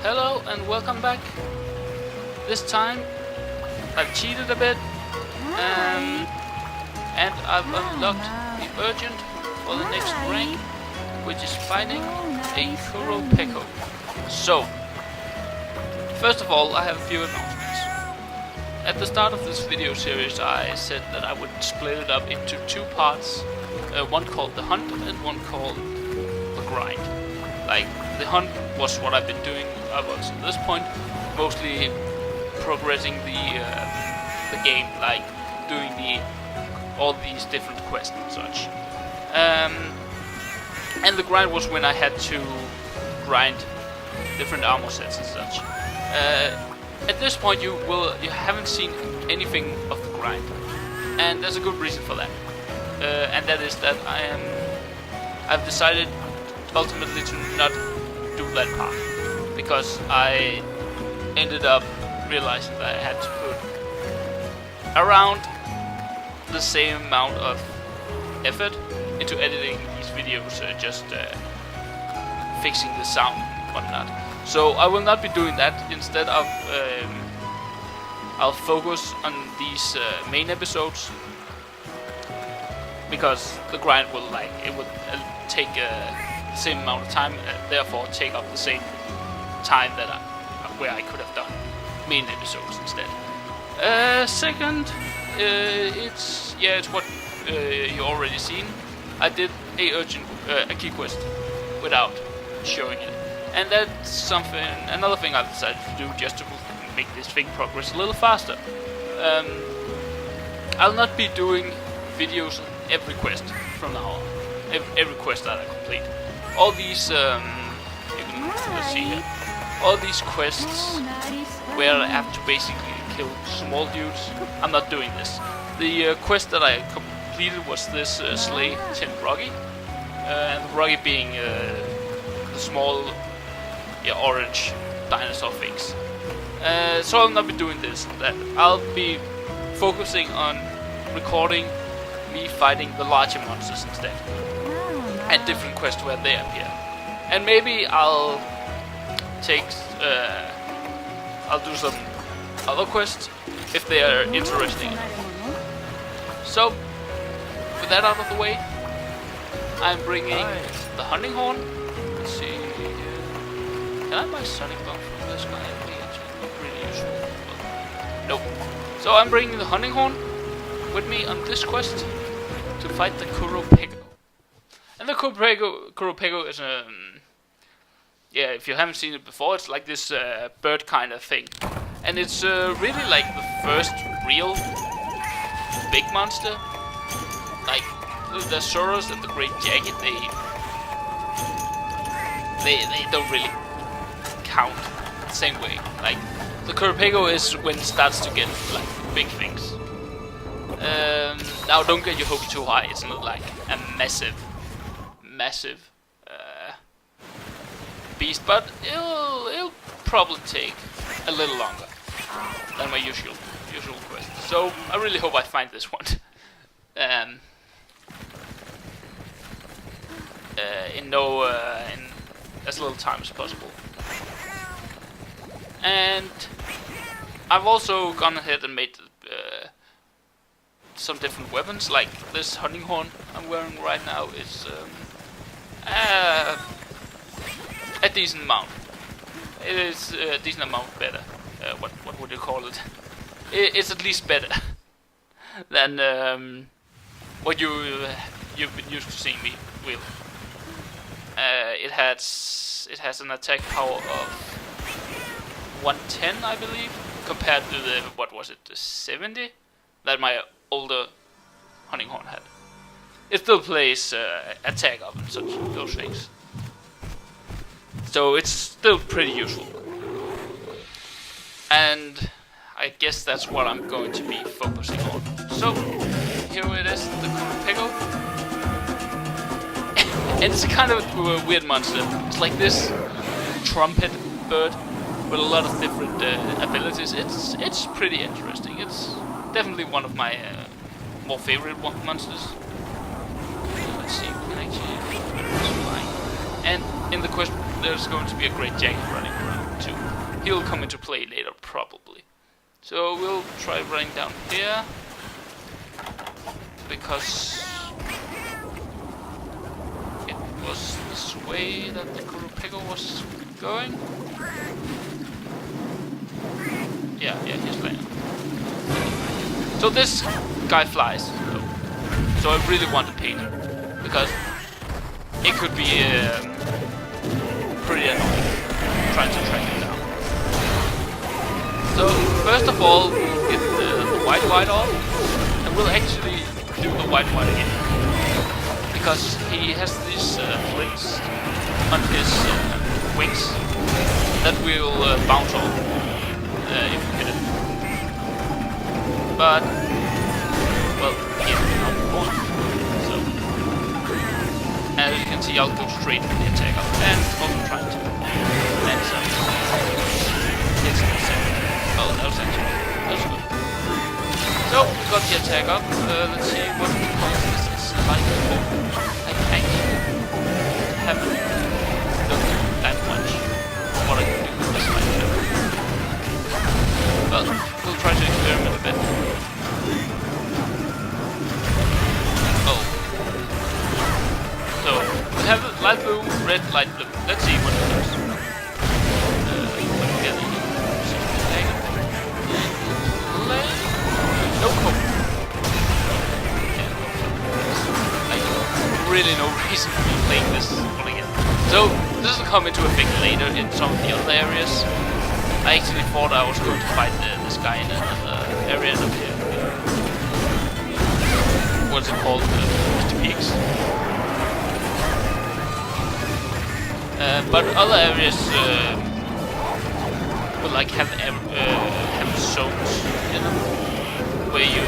Hello and welcome back. This time I've cheated a bit and I've unlocked the urgent for the next rank, which is fighting a Qurupeco. So, first of all, I have a few announcements. At the start of this video series I said that I would split it up into two parts, one called the hunt and one called the grind. Like, the hunt was what I've been doing up until this point, mostly progressing the game, like doing all these different quests and such. And the grind was when I had to grind different armor sets and such. At this point you haven't seen anything of the grind, and there's a good reason for that. And that is that I've decided ultimately to not do that part, because I ended up realizing that I had to put around the same amount of effort into editing these videos, just fixing the sound and whatnot. So I will not be doing that. Instead of I'll focus on these main episodes, because the grind will take the same amount of time, and therefore take up the same time that where I could have done main episodes instead. Second, it's what you already seen. I did a key quest without showing it, and that's another thing I've decided to do just to make this thing progress a little faster. I'll not be doing videos on every quest from now on. Every quest that I complete. All these, let's see here. All these quests where I have to basically kill small dudes, I'm not doing this. The quest that I completed was this slay 10 Roggy, and the Roggy being the small, orange dinosaur things. So I'll not be doing this. I'll be focusing on recording me fighting the larger monsters instead, and different quests where they appear. And maybe I'll do some other quests if they are interesting enough. So, with that out of the way, I'm bringing the hunting horn. Let's see here. Can I buy Sonic Bomb from this guy? Not really useful. Nope. So I'm bringing the hunting horn with me on this quest to fight the Qurupeco. And the Qurupeco is a... if you haven't seen it before, it's like this bird kind of thing. And it's really like the first real big monster. Like, the Soros and the Great Jacket, they don't really count the same way. Like, the Qurupeco is when it starts to get like big things. Now don't get your hopes too high, it's not like a massive beast, but it'll probably take a little longer than my usual quest. So I really hope I find this one in as little time as possible. And I've also gone ahead and made some different weapons, like this hunting horn I'm wearing right now is a decent amount. It is a decent amount better. What would you call it? It's at least better than what you've been used to seeing me wield. It has an attack power of 110, I believe, compared to the 70 that my older hunting horn had. It still plays attack up and those things. So it's still pretty useful. And I guess that's what I'm going to be focusing on. So, here it is, the Qurupeco. And it's a kind of a weird monster. It's like this trumpet bird with a lot of different abilities. It's pretty interesting. It's definitely one of my more favorite monsters. Let's see, we can actually fly. And in the quest, there's going to be a Great Jacket running around. too. He'll come into play later, probably. So we'll try running down here, because it was this way that the Qurupeco was going. Yeah, he's landing. So this guy flies, so I really want to paint him, because it could be pretty annoying trying to track him down. So first of all, we'll get the white off, and we'll actually do the white again, because he has these flints on his wings that will bounce off if you hit it. But well, yeah, not one. So as you can see, I'll go straight for the attacker, and also trying to land some. It's oh, that was good. So we got the attack up. Let's see what this is like. I actually haven't looked that much on what I can do with this right now. Well, we'll try to experiment a bit. Oh. So we have light blue, red, light blue. Let's see what it does. No hope. Really no reason for me playing this one again. So this will come into effect later in some of the other areas. I actually thought I was going to fight this guy in another area up here. What's it called? Mr. Pigs. But other areas will like have zones in them where you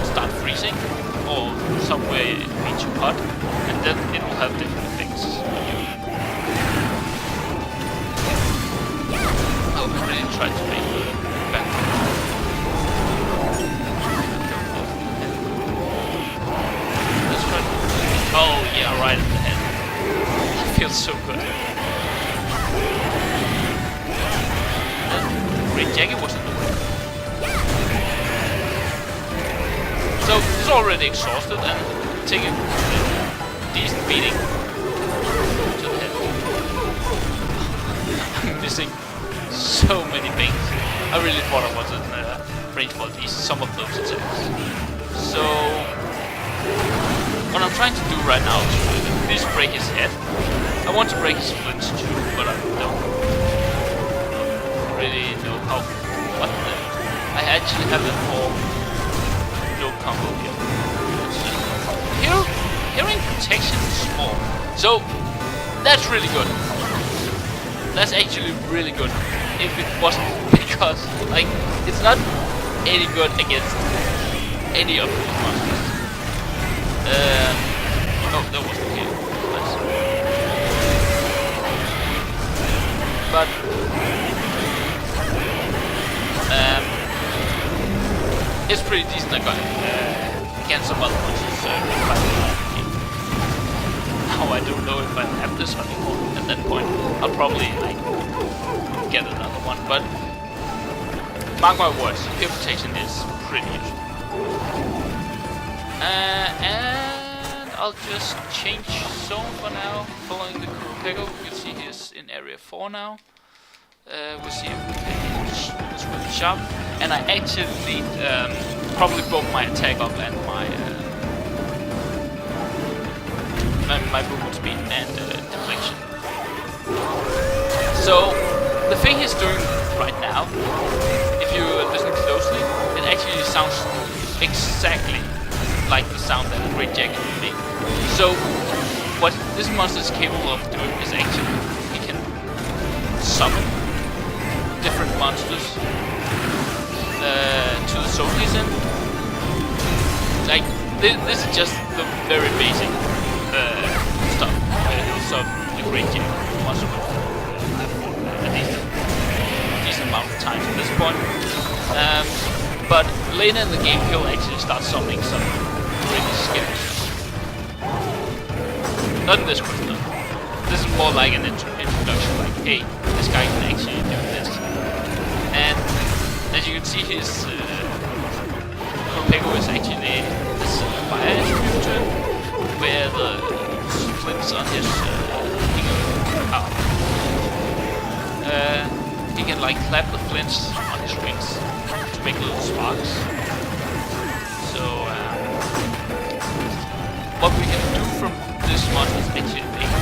start freezing, or somewhere it means you hot, and then it will have different effects on you. Oh, I really tried to make it back. Let's try to... Oh yeah, right at the head. It feels so good. And the great jacket wasn't the way. So he's already exhausted and taking a decent beating to the head. I'm missing so many things. I really thought I was in range for at least some of those attacks. So what I'm trying to do right now is to at least break his head. I want to break his flints too, but I don't really know how. What the? I actually have it for no combo here. Hearing protection is small, so that's really good. That's actually really good. If it wasn't, because like it's not any good against any of these monsters. No, that wasn't here. But it's pretty decent against some other monsters. Now I don't know if I have this one anymore. At that point, I'll probably like get another one. But mark my words, ear protection is pretty useful. And I'll just change zone for now, following the Qurupeco. You can see he's in area 4 now. We'll see if we can this really sharp. And I actually need probably both my attack up and my movement speed and deflection. So the thing he's doing right now, if you listen closely, it actually sounds exactly like the sound that a great jacket would make. So what this monster is capable of doing is actually he can summon different monsters to the zone he's in. Like this is just the very basic stuff. So the great jacket monster would at least a decent amount of time at this point. But later in the game, he'll actually start summoning some really scary stuff. Not in this quest though. This is more like an introduction, like, hey, this guy can actually do this. And as you can see, his Qurupeco is actually this fire attribute, where the flints on his he can like clap the flints on his wings to make little sparks. So what we can do from this one is actually make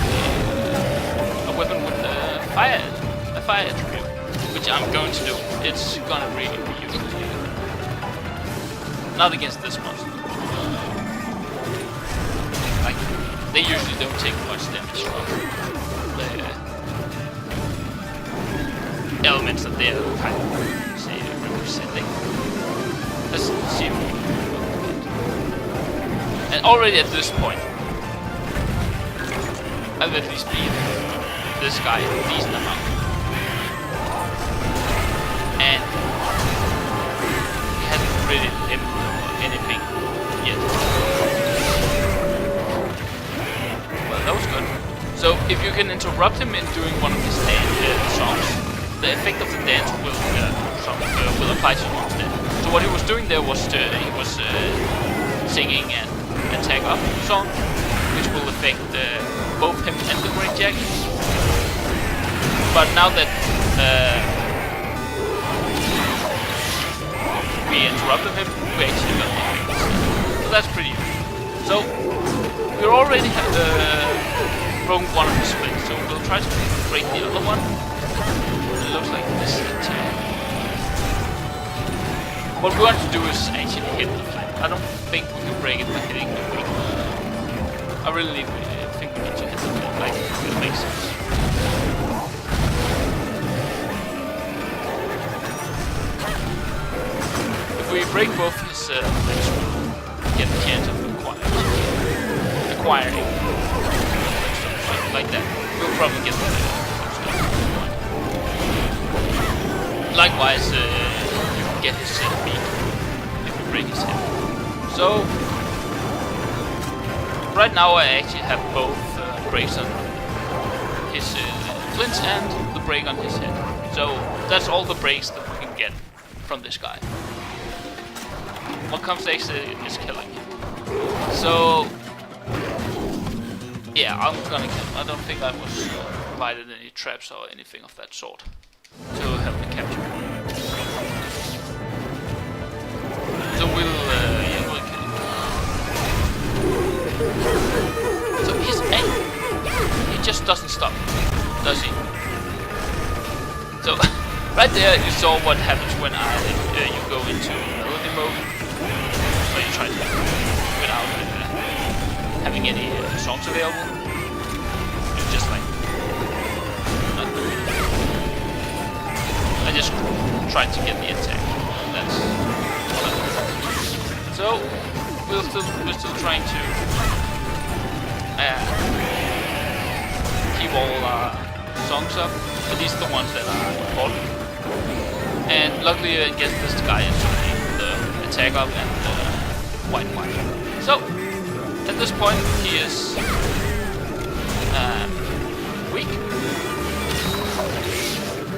a weapon with a fire attribute, which I'm going to do. It's gonna really be useful here. Not against this monster. Like, they usually don't take much damage from the elements that they're kind of, say, representing. Let's see. And already at this point, I've at least beat this guy a decent amount. And he hasn't really lived anything yet. Well, that was good. So if you can interrupt him in doing one of his songs, the effect of the dance will apply to you instead. So what he was doing there was he was singing an attack up song, which will affect both him and the Great Jack. But now that we interrupted him, we actually got the effect instead. So that's pretty useful. So we already broken one of the splits, so we'll try to break the other one. It looks like this attack. What we want to do is actually hit the flint. I don't think we can break it by hitting the wing. I really think we need to hit the flint, like it makes sense. If we break both his flints, we'll get the chance of acquiring like that. We'll probably get the likewise, you can get his beak if you break his head. So, right now I actually have both breaks on his flints and the break on his head. So, that's all the breaks that we can get from this guy. What comes next is killing him. So, yeah, I'm gonna kill him. I don't think I was provided any traps or anything of that sort to help me capture him. So we'll kill him. So his aim, he just doesn't stop, does he? So right there you saw what happens when you go into melody mode. So you try to without having any songs available. You just like I just tried to get the attack. That's so we're still trying to keep all our songs up, at least the ones that are important. And luckily against this guy is the attack up and white. So at this point he is weak.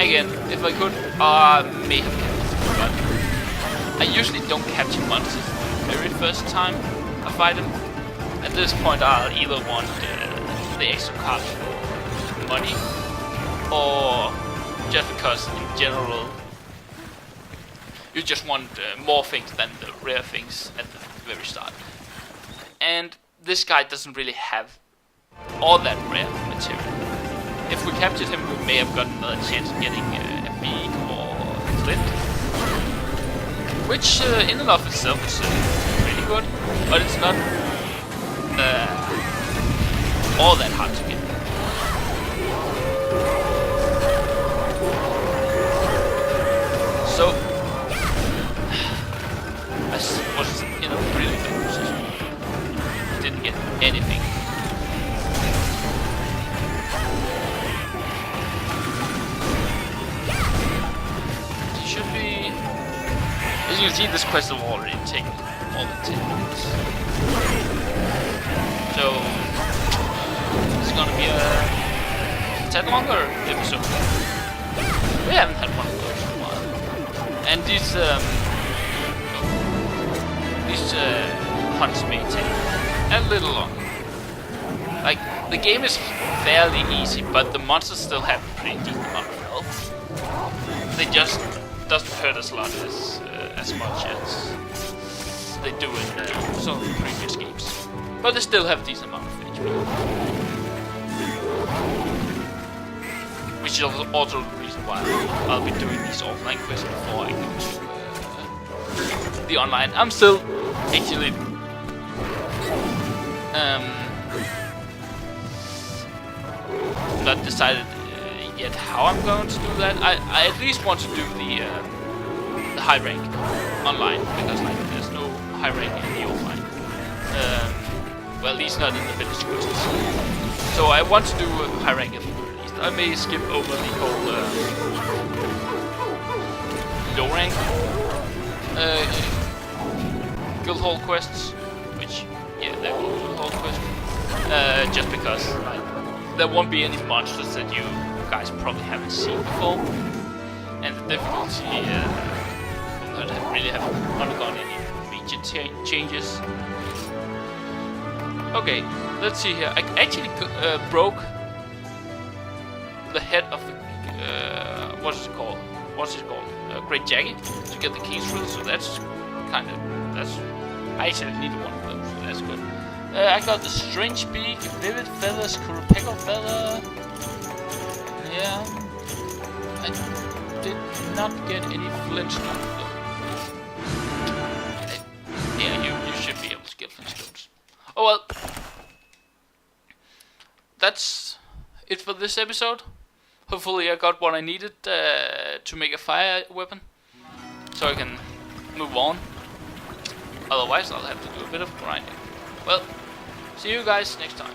Again, if I could, I may have kept it, but I usually don't capture monsters the very first time I fight them. At this point I'll either want the extra cards for money, or just because in general you just want more things than the rare things at the very start. And this guy doesn't really have all that rare material. If we captured him, we may have gotten another chance of getting a beak or a flint, which in and of itself is pretty good, but it's not all that hard to get. So I was in a really bad position. Didn't get anything. Should be. As you can see, this quest will already take more than 10 minutes. So this is gonna be a 10 longer episode. these hunts may take a little longer. Like, the game is fairly easy, but the monsters still have a pretty decent amount of health. They just doesn't hurt as much as they do in some of the previous games. But they still have a decent amount of HP. Which is also the reason why I'll be doing these offline quests before I go to the online. I'm still actually not decided yet how I'm going to do that. I at least want to do the high rank online, because like there's no high rank in the offline. Well, at least not in the village quests. So I want to do a high rank at least. I may skip over the whole low rank guild hall quests, which they're guild hall quests. Just because like there won't be any monsters that you guys probably haven't seen before, and the difficulty will not really have undergone any major changes. Okay, let's see here. I actually broke the head of the what's it called? Great Jackie to get the keys through. So that's I actually needed one of those. So that's good. I got the Strange Beak, Vivid Feathers, Qurupeco Feather. Yeah. I did not get any flintstones though. Yeah, you should be able to get flintstones. Oh well. That's it for this episode. Hopefully I got what I needed to make a fire weapon, so I can move on. Otherwise I'll have to do a bit of grinding. Well, see you guys next time.